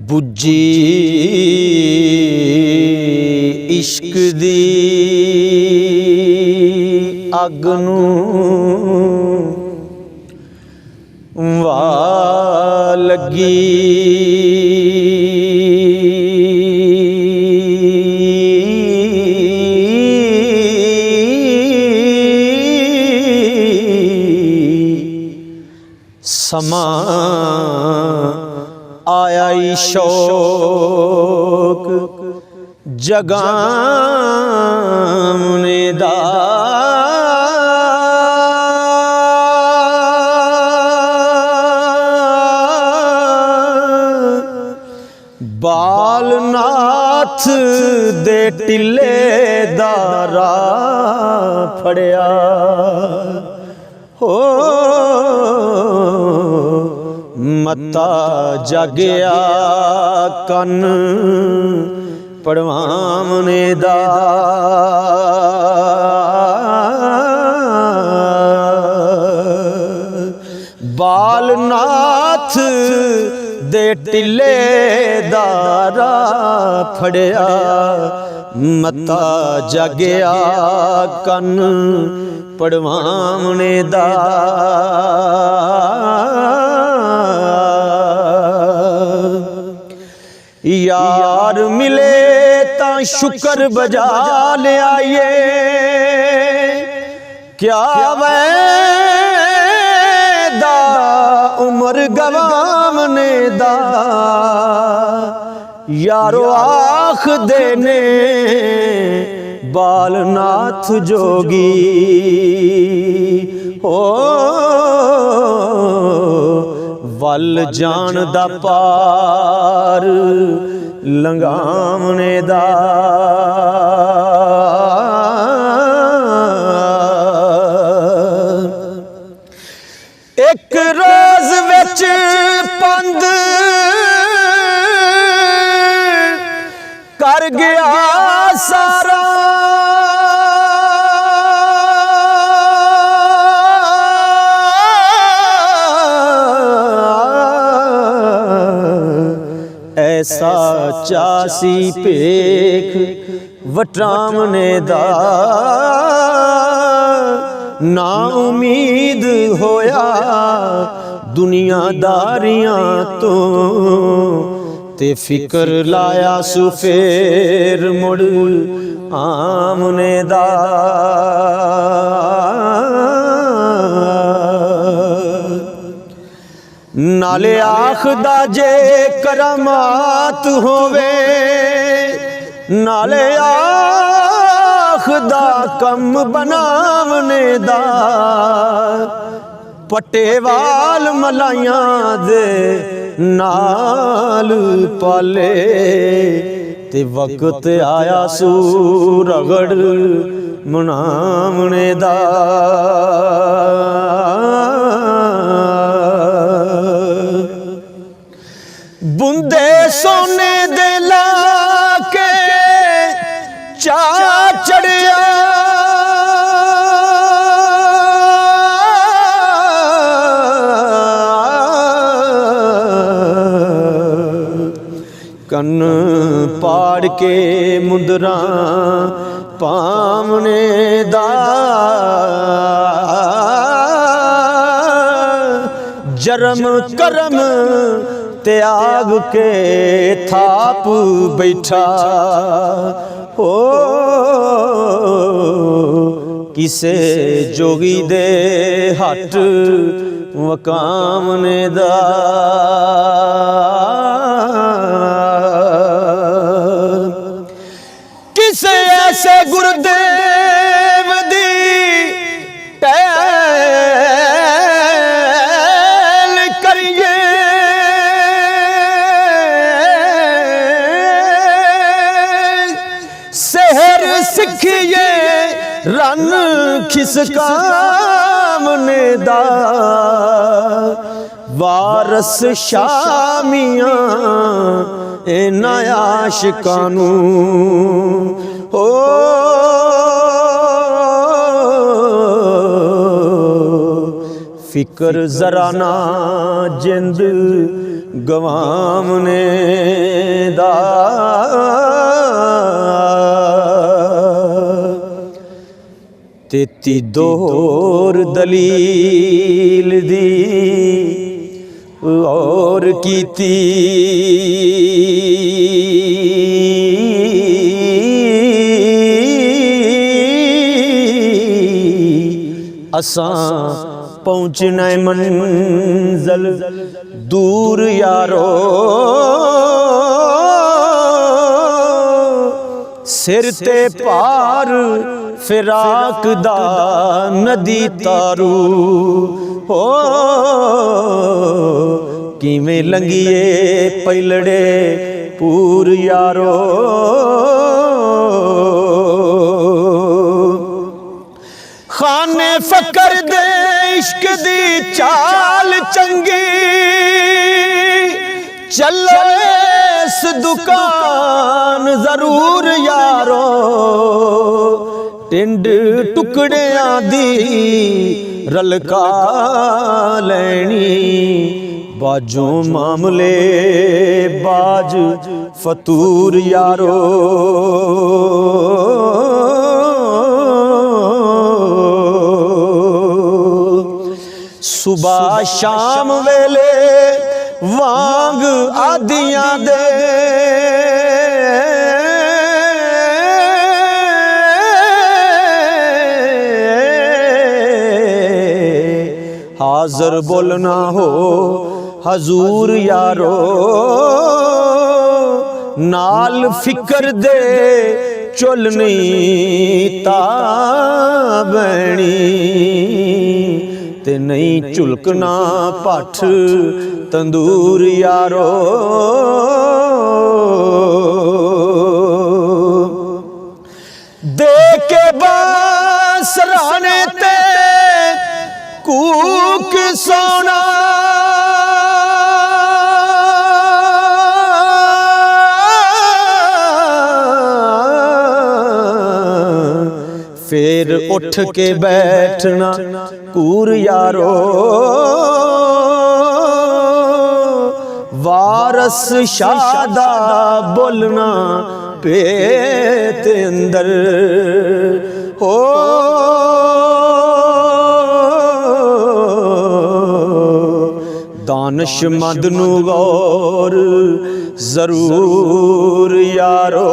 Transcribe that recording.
बुझी इश्क दी अग नूं वाह लगी समा आया शौक जगाने दा बालनाथ दे टिले दा राह फड़िया हो मत्ता जागया कन पड़वामने दा बालनाथ दे टिले दा राह फड़िया मत्ता जागया कन पड़वामने दा यार मिले ता शुक्र बजा ले आइए क्या वैदा उम्र गवामने दा यारो आख देने बालनाथ जोगी हो वल जान दा पार लंघावने दा एक रोज विच पंद कर गया सारा ऐसा चासी पेख वटामने दा ना उम्मीद होया दुनियादारियां तो ते फिकर लाया सुफेर मुड़ आमने दा नाले आखदा जे करामात होवे नाले आखदा कम बनावने दा पटेवाल मलाइयां दे नाल पाले ते वक्त आया सू रगड़ मनावने दा बुंदे सोने दे लाके चा चढ़िया कन पाड़ के मुंदरा पावने दा जरम करम त्याग के थाप बैठा हो किसे जोगी दे हट वकामने दा किसे ऐसे गुरुदेव दी टहल करिए सहर सिखिए रन खिसकामने दा वारस शामियां इन्ना आशिकां नूं हो फिकर जरा ना जिंद गवामने दा तेती दोर दलील दी और कीती असां पहुंचना मंजिल दूर यारो सिर ते पार फिराक दा नदी तारू हो किवें लंघिए पैलड़े पूर यारो खाने फकर दे इश्क दी चाल चंगी चलो इस दुकान जरूर यारो टिंड टुकड़ियां दी रलका लैनी बाजों मामले बाज फतूर यारो सुबह शाम वेले वांग आदियां दे हाज़र बोलना हो हजूर यारो नाल फिकर दे चुलनी ताबणी ते नहीं झुलकना पठ तंदूर यारो दे के बासराने ते कूक सोना फिर उठ के बैठना कूर यारो वारस शादा बोलना पेट अंदर हो दानिशमंद नू गौर जरूर यारो।